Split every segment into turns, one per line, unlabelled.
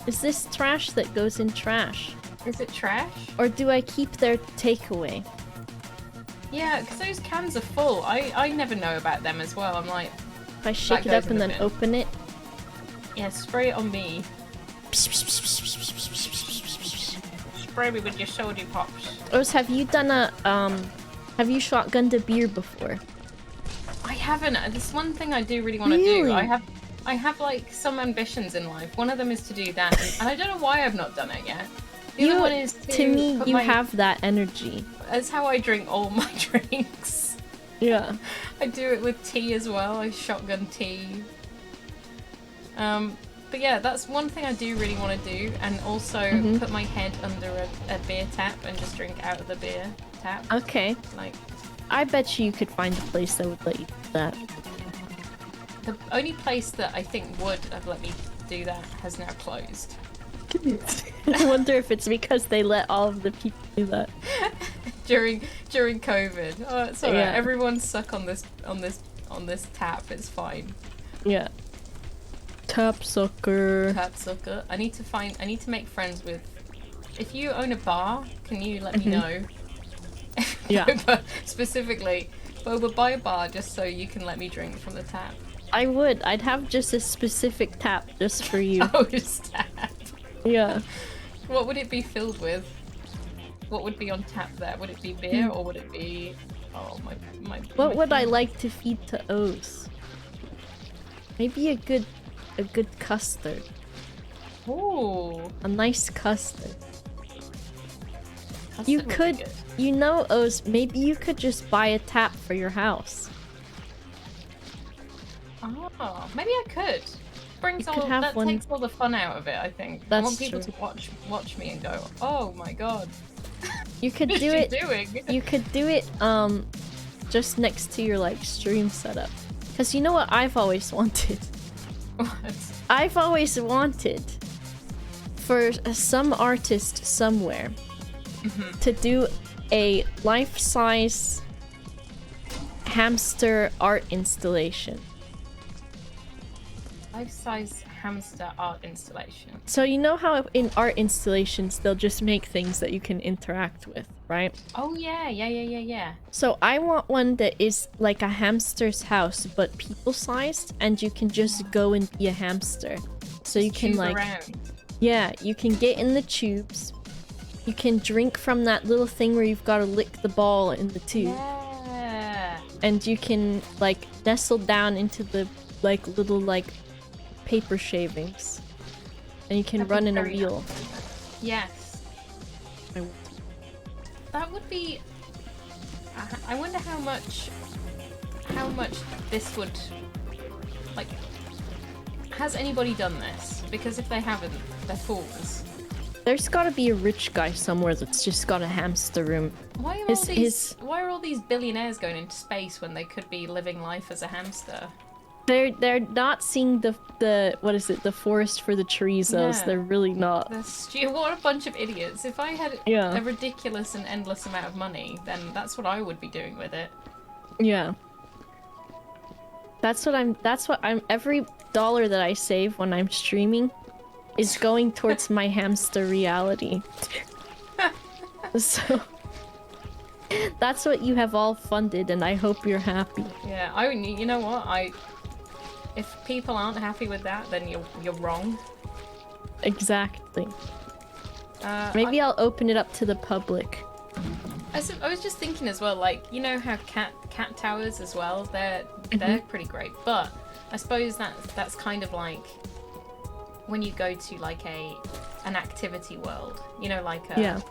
Is this trash that goes in trash?
Is it trash?
Or do I keep their takeaway?
Yeah, because those cans are full. I never know about them as well. I'm like...
If I shake it up and then open it?
Yeah, spray it on me. Spray me with your soda pops.
Ose, have you done a, have you shotgunned a beer before?
I haven't. There's one thing I do really want to do. I have like some ambitions in life. One of them is to do that, and I don't know why I've not done it yet. The other one is
to me, you have that energy.
That's how I drink all my drinks.
Yeah.
I do it with tea as well. I shotgun tea. But yeah, that's one thing I do really want to do, and also put my head under a beer tap and just drink out of the beer tap.
Okay.
Like,
I bet you could find a place that would let you do that.
The only place that I think would have let me do that has now closed.
I wonder if it's because they let all of the people do that
during COVID. Oh, it's alright. Yeah. Everyone's stuck on this tap. It's fine.
Yeah. Tap sucker.
Tap sucker. I need to make friends with. If you own a bar, can you let me know?
Yeah.
Specifically, Boba, buy a bar just so you can let me drink from the tap.
I would. I'd have just a specific tap just for you.
Oh, just tap.
Yeah.
What would it be filled with? What would be on tap there? Would it be beer or would it be... Oh, my
What would I like to feed to Ose? Maybe a good custard.
Ooh.
A nice custard.
Custard
you could, you know, Ose, maybe you could just buy a tap for your house.
Oh, maybe I could. That takes all the fun out of it, I think. I want people to watch me and go, oh my god.
You could do it. You could do it just next to your like stream setup. Cause you know what I've always wanted?
What?
I've always wanted for some artist somewhere to do a life-size hamster art installation.
Life-size hamster art installation.
So you know how in art installations they'll just make things that you can interact with, right?
Oh yeah.
So I want one that is like a hamster's house but people-sized, and you can just go and be a hamster. So you can like
around.
Yeah, you can get in the tubes. You can drink from that little thing where you've got to lick the ball in the tube.
Yeah.
And you can like nestle down into the like little like paper shavings, and you can run in a wheel.
Nice. Yes. That would be. I wonder how much this would like. Has anybody done this? Because if they haven't, they're fools.
There's got to be a rich guy somewhere that's just got a hamster room.
Why are all these billionaires going into space when they could be living life as a hamster?
They're not seeing the what is it, the forest for the trees. Yeah. They're really not.
What a bunch of idiots. If I had a ridiculous and endless amount of money, then that's what I would be doing with it.
Yeah. That's what I'm every dollar that I save when I'm streaming is going towards my hamster reality. So that's what you have all funded, and I hope you're happy.
Yeah, you know what? If people aren't happy with that, then you're wrong.
Exactly. Maybe I'll open it up to the public.
I was just thinking as well, like, you know how cat towers as well, they're pretty great, but I suppose that's kind of like when you go to like an activity world, you know, like a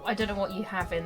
I don't know what you have in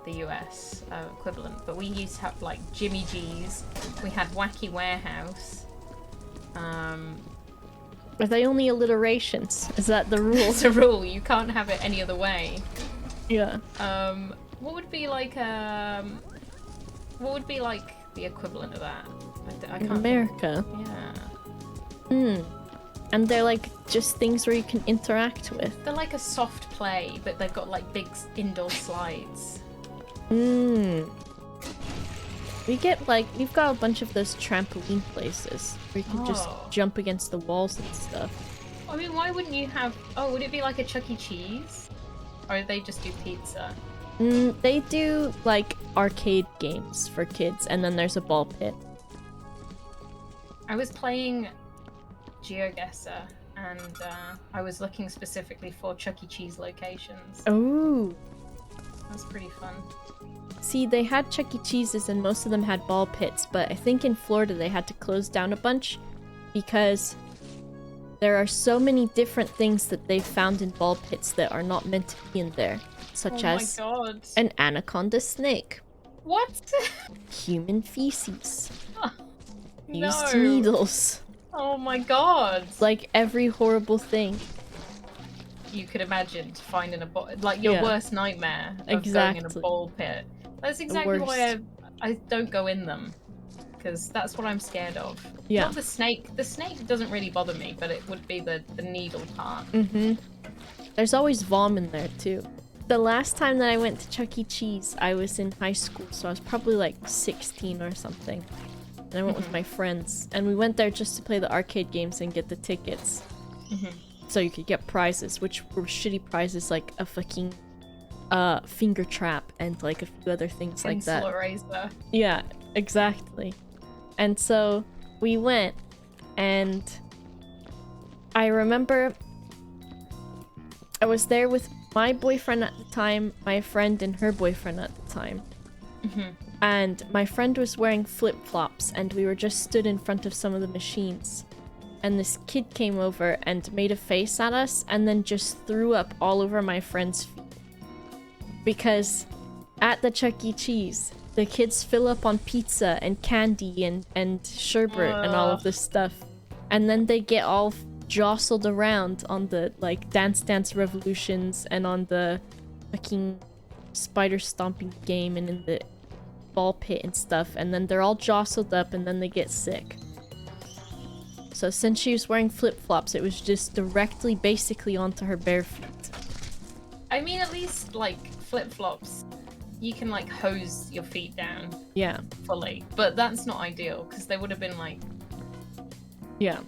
the US equivalent, but we used to have like Jimmy G's, we had Wacky Warehouse.
Are they only alliterations? Is that the rule?
It's a rule, you can't have it any other way.
Yeah.
What would be like the equivalent of that? I can't
America.
think. Yeah.
And they're like just things where you can interact with.
They're like a soft play, but they've got like big indoor slides.
we've got a bunch of those trampoline places where you can just jump against the walls and stuff.
I mean, why wouldn't you have... Oh, would it be like a Chuck E. Cheese? Or do they just do pizza?
They do, like, arcade games for kids, and then there's a ball pit.
I was playing GeoGuessr, and I was looking specifically for Chuck E. Cheese locations.
Oh.
That's pretty fun.
See, they had Chuck E. Cheese's, and most of them had ball pits, but I think in Florida they had to close down a bunch because there are so many different things that they found in ball pits that are not meant to be in there, such as an anaconda snake.
What?
Human feces. Used
No.
needles.
Oh my god.
Like every horrible thing
you could imagine to find in a like your worst nightmare of going in a ball pit. That's exactly why I don't go in them, because that's what I'm scared of.
Yeah.
Not the snake. The snake doesn't really bother me, but it would be the needle part.
There's always vom in there too. The last time that I went to Chuck E. Cheese, I was in high school, so I was probably like 16 or something. And I went with my friends, and we went there just to play the arcade games and get the tickets. So you could get prizes, which were shitty prizes like a fucking finger trap and like a few other things like that.
Razor.
Yeah, exactly. And so we went, and I remember I was there with my boyfriend at the time, my friend and her boyfriend at the time. And my friend was wearing flip-flops, and we were just stood in front of some of the machines. And this kid came over and made a face at us and then just threw up all over my friend's feet. Because at the Chuck E. Cheese, the kids fill up on pizza and candy and sherbet and all of this stuff. And then they get all jostled around on the, like, Dance Dance Revolutions and on the fucking spider stomping game and in the ball pit and stuff. And then they're all jostled up and then they get sick. So since she was wearing flip-flops, it was just directly, basically onto her bare feet.
I mean, at least, like, flip-flops, you can, like, hose your feet down.
Yeah.
Fully. But that's not ideal, because they would have been, like...
Yeah.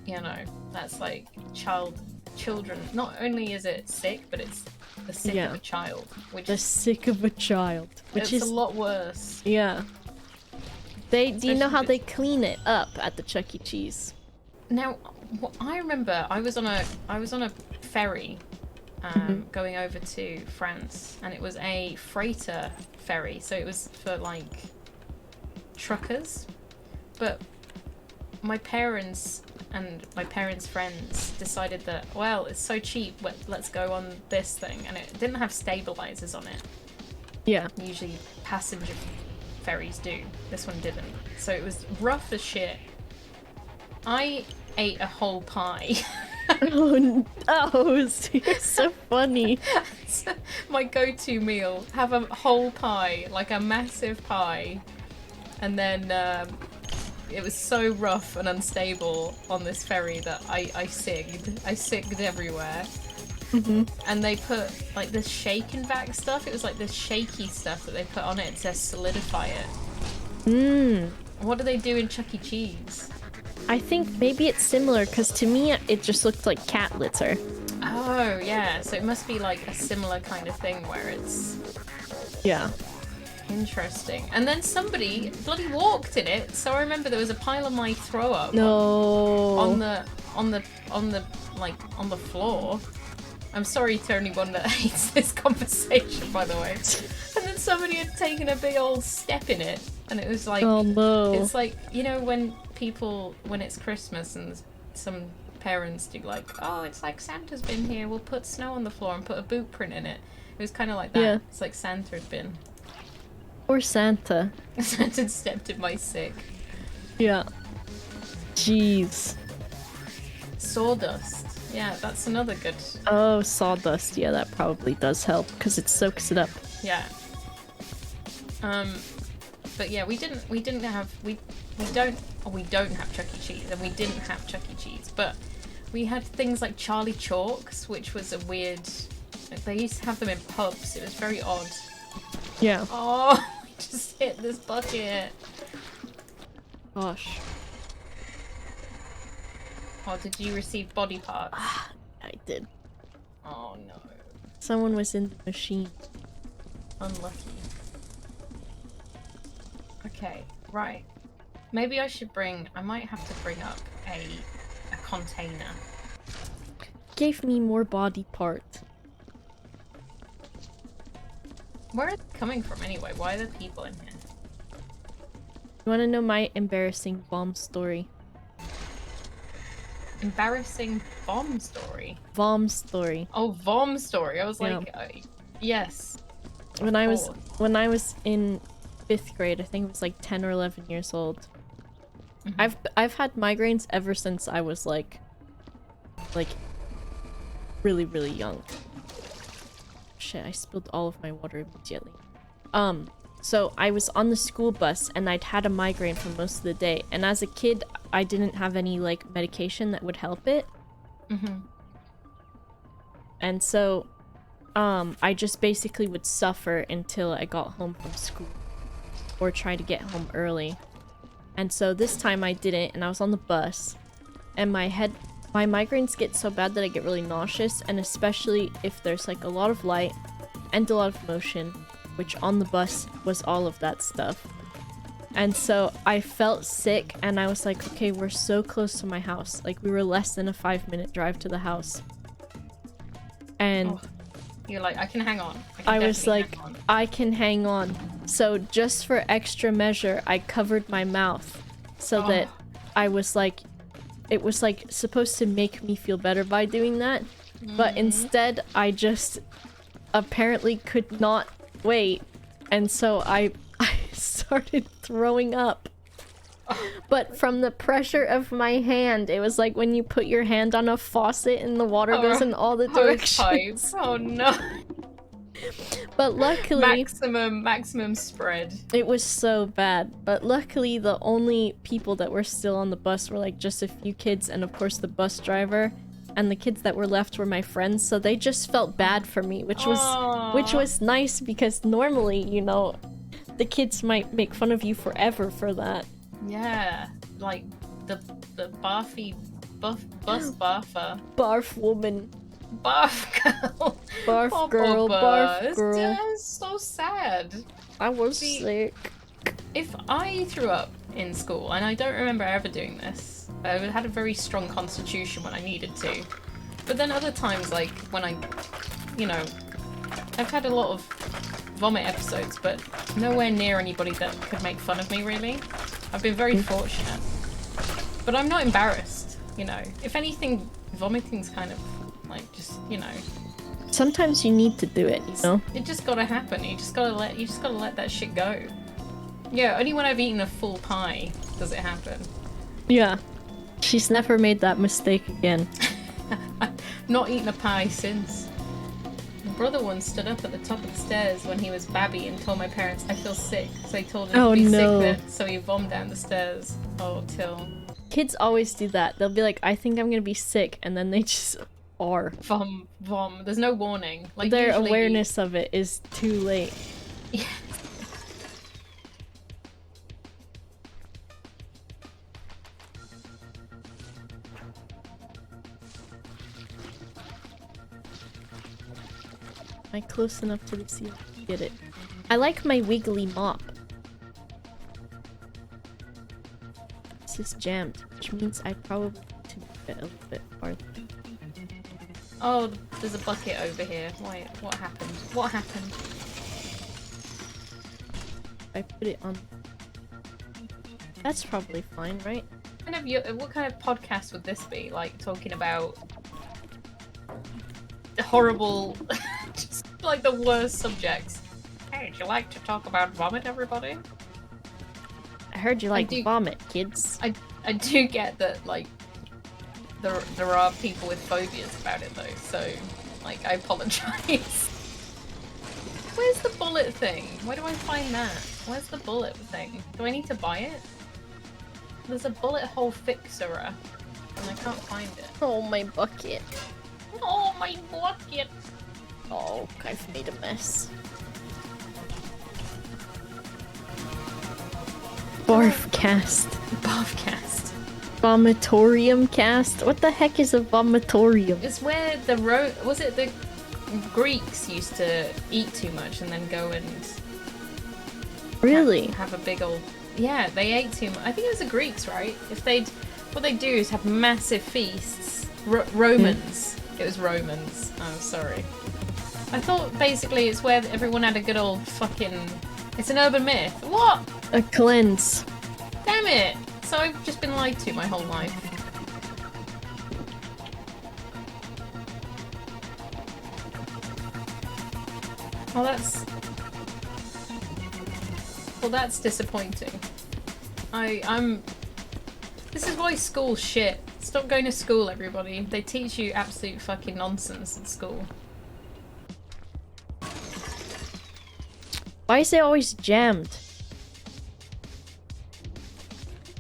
You know, that's, like, children. Not only is it sick, but it's the sick of a child. Which
the sick of a child. Which is
a lot worse.
Yeah. Do you know how they clean it up at the Chuck E. Cheese?
Now, I remember I was on a ferry going over to France, and it was a freighter ferry, so it was for like truckers. But my parents and my parents' friends decided that, well, it's so cheap, let's go on this thing, and it didn't have stabilizers on it.
Yeah.
Usually passenger ferries do. This one didn't. So it was rough as shit. I ate a whole pie.
Oh, you're so funny.
My go-to meal. Have a whole pie, like a massive pie. And then it was so rough and unstable on this ferry that I sigged. I sigged everywhere. And they put like this shake and vac stuff. It was like this shaky stuff that they put on it to solidify it. What do they do in Chuck E. Cheese?
I think maybe it's similar, because to me it just looked like cat litter.
Oh yeah, so it must be like a similar kind of thing where it's...
Yeah.
Interesting. And then somebody bloody walked in it, so I remember there was a pile of my throw up on the floor. I'm sorry to anyone that hates this conversation, by the way. And then somebody had taken a big old step in it, and it was like,
oh no.
It's like, you know, when it's Christmas and some parents do like, oh, it's like Santa's been here, we'll put snow on the floor and put a boot print in it. It was kind of like that. Yeah. It's like Santa had been.
Or Santa.
Santa had stepped in my sick.
Yeah. Jeez.
Sawdust. Yeah, that's another good...
Oh, sawdust. Yeah, that probably does help, because it soaks it up.
Yeah. But yeah, we don't have Chuck E. Cheese, and we didn't have Chuck E. Cheese, but we had things like Charlie Chalks, which was a weird... They used to have them in pubs. It was very odd.
Yeah.
Oh, just hit this bucket.
Gosh.
Oh, did you receive body parts?
I did.
Oh no.
Someone was in the machine.
Unlucky. Okay, right. Maybe I should I might have to bring up a container.
Gave me more body part.
Where are they coming from anyway? Why are there people in here?
You wanna know my embarrassing bomb story?
Embarrassing bomb story?
Vom story.
Oh, vom story. I was
Yeah.
like, yes.
When I was in 5th grade, I think it was like 10 or 11 years old.
Mhm.
I've had migraines ever since I was like really, really young. Shit, I spilled all of my water immediately. So I was on the school bus and I'd had a migraine for most of the day, and as a kid I didn't have any like medication that would help it. And so I just basically would suffer until I got home from school or try to get home early. And so this time I didn't, and I was on the bus, and my migraines get so bad that I get really nauseous, and especially if there's like a lot of light and a lot of motion, which on the bus was all of that stuff. And so I felt sick, and I was like, okay, we're so close to my house. Like, we were less than a 5-minute drive to the house. And
you're like, I can hang on.
I was like, I can hang on. So just for extra measure, I covered my mouth so that I was like, it was like supposed to make me feel better by doing that. But instead, I just apparently could not wait. And so I started throwing up. But from the pressure of my hand, it was like when you put your hand on a faucet and the water goes in all the directions.
Oh no.
But luckily,
maximum spread.
It was so bad. But luckily, the only people that were still on the bus were like just a few kids, and of course the bus driver. And the kids that were left were my friends, so they just felt bad for me, which was nice, because normally, you know, the kids might make fun of you forever for that.
Yeah, like the barfy bus barfer.
Barf woman.
Barf girl.
Barf
Oh,
girl,
Boba.
barf girl.
It's so sad.
I was sick.
If I threw up in school, and I don't remember ever doing this, I had a very strong constitution when I needed to. But then other times, like when you know, I've had a lot of vomit episodes, but nowhere near anybody that could make fun of me, really. I've been very fortunate. But I'm not embarrassed, you know. If anything, vomiting's kind of like just, you know.
Sometimes you need to do it, you know?
It just gotta happen. You just gotta let that shit go. Yeah, only when I've eaten a full pie does it happen.
Yeah. She's never made that mistake again.
Not eaten a pie since. My brother once stood up at the top of the stairs when he was babby and told my parents, I feel sick. So he told him to be sick then, so he vommed down the stairs. Oh, Till.
Kids always do that. They'll be like, I think I'm gonna be sick, and then they just are.
Vom. There's no warning. Like,
their
usually...
awareness of it is too late.
Yeah.
Am I close enough to the sea to get it? I like my wiggly mop. This is jammed, which means I probably need to move it a little bit farther.
Oh, there's a bucket over here. Wait, what happened? What happened?
I put it on. That's probably fine, right?
What kind of podcast would this be? Like, talking about horrible, just like the worst subjects. Hey, would you like to talk about vomit, everybody?
I heard you like vomit, kids.
I do get that, like, there are people with phobias about it, though, so, like, I apologize. Where's the bullet thing? Where do I find that? Where's the bullet thing? Do I need to buy it? There's a bullet hole fixer, and I can't find it.
Oh, my bucket.
Oh, my bucket!
Oh, I've made a mess. Barf cast.
Bath cast.
Vomitorium cast? What the heck is a vomitorium?
It's where the was it the Greeks used to eat too much and then go and
Really?
have a big old... Yeah, they ate too much. I think it was the Greeks, right? What they'd do is have massive feasts. Romans. It was Romans. Oh, sorry. I thought basically it's where everyone had a good old fucking... It's an urban myth. What?
A cleanse.
Damn it! So I've just been lied to my whole life. Well, that's disappointing. I'm... This is why school's shit. Stop going to school, everybody. They teach you absolute fucking nonsense at school.
Why is it always jammed?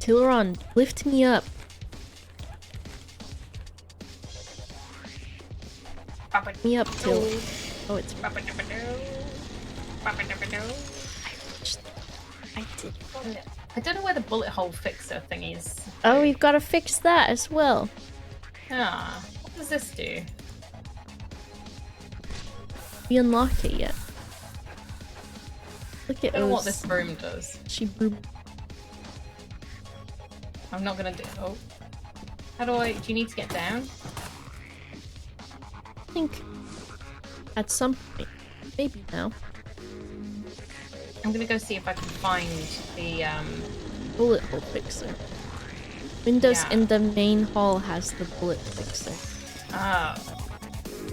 Tileron, lift me up. Me up, Til. Oh, it's... I did.
I don't know where the bullet hole fixer thing is.
Oh, we've got to fix that as well.
Ah, what does this do?
We unlocked it yet. Look at
I don't know what
Osie.
this room does.
She broom.
I'm not gonna do... Oh. How do I... Do you need to get down?
I think at some point. Maybe now.
I'm gonna go see if I can find the,
Bullet hole fixer. Windows
Yeah.
in the main hall has the bullet fixer.
Oh.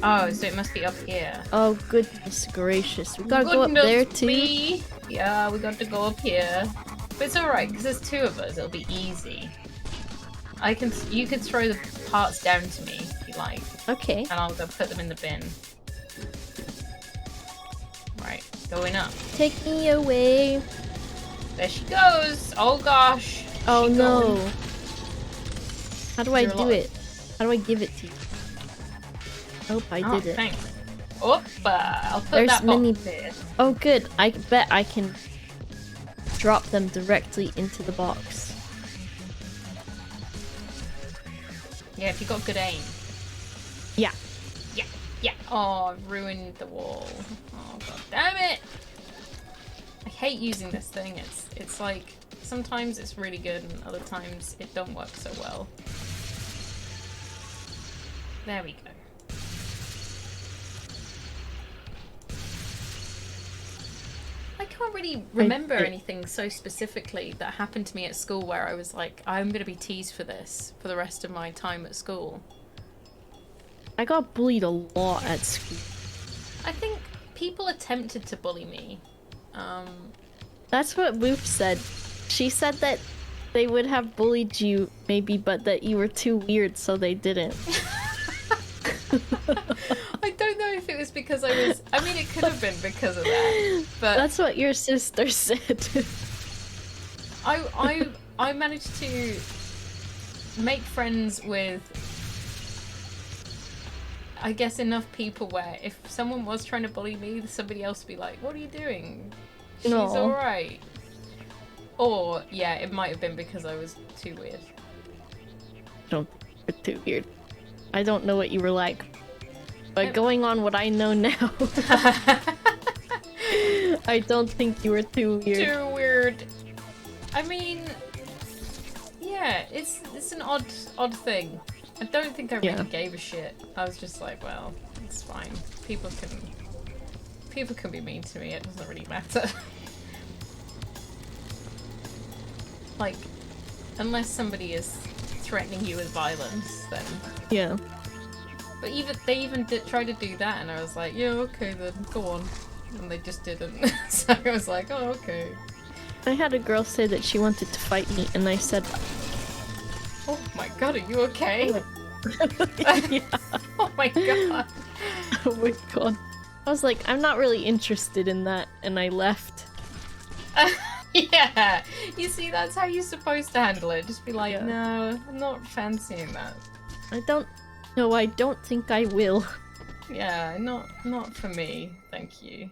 Oh, so it must be up here.
Oh, goodness gracious. We gotta go up there too?
Me. Yeah, we got to go up here. But it's alright, because there's two of us, it'll be easy. You can throw the parts down to me, if you like.
Okay.
And I'll go put them in the bin. Right, going up.
Take me away.
There she goes! Oh gosh!
Oh
She
no.
going.
How do I
You're
do
alive.
it? How do I give it to you? Oh, I
Oh,
did it.
thanks. Oppa! I'll put
There's
that box
many-
there.
Oh, good. I bet I can drop them directly into the box.
Yeah, if you got good aim.
Yeah.
Yeah, yeah. Oh, I've ruined the wall. Oh, god damn it! I hate using this thing. It's like, sometimes it's really good and other times it don't work so well. There we go. I can't really remember anything so specifically that happened to me at school where I was like, I'm gonna be teased for this for the rest of my time at school.
I got bullied a lot at school.
I think people attempted to bully me.
That's what Woof said. She said that they would have bullied you, maybe, but that you were too weird, so they didn't.
I don't know if it was because I was... I mean, it could have been because of that, but...
That's what your sister said.
I managed to make friends with, I guess, enough people where if someone was trying to bully me, somebody else would be like, what are you doing? She's
No.
alright. Or, yeah, it might have been because I was too weird.
Don't think you're too weird. I don't know what you were like. But going on what I know now, I don't think you were too weird.
Too weird. I mean, yeah, it's an odd thing. I don't think I really gave a shit. I was just like, well, it's fine. People can be mean to me. It doesn't really matter. Like, unless somebody is threatening you with violence, then
Yeah.
But they even did try to do that, and I was like, yeah, okay then, go on. And they just didn't. So I was like, oh, okay.
I had a girl say that she wanted to fight me, and I said,
Oh my god, are you okay?
yeah.
Oh my god.
Oh my god. I was like, I'm not really interested in that, and I left.
Yeah. You see, that's how you're supposed to handle it. Just be like,
Yeah.
no, I'm not fancying that.
I don't think I will.
Yeah, not for me, thank you.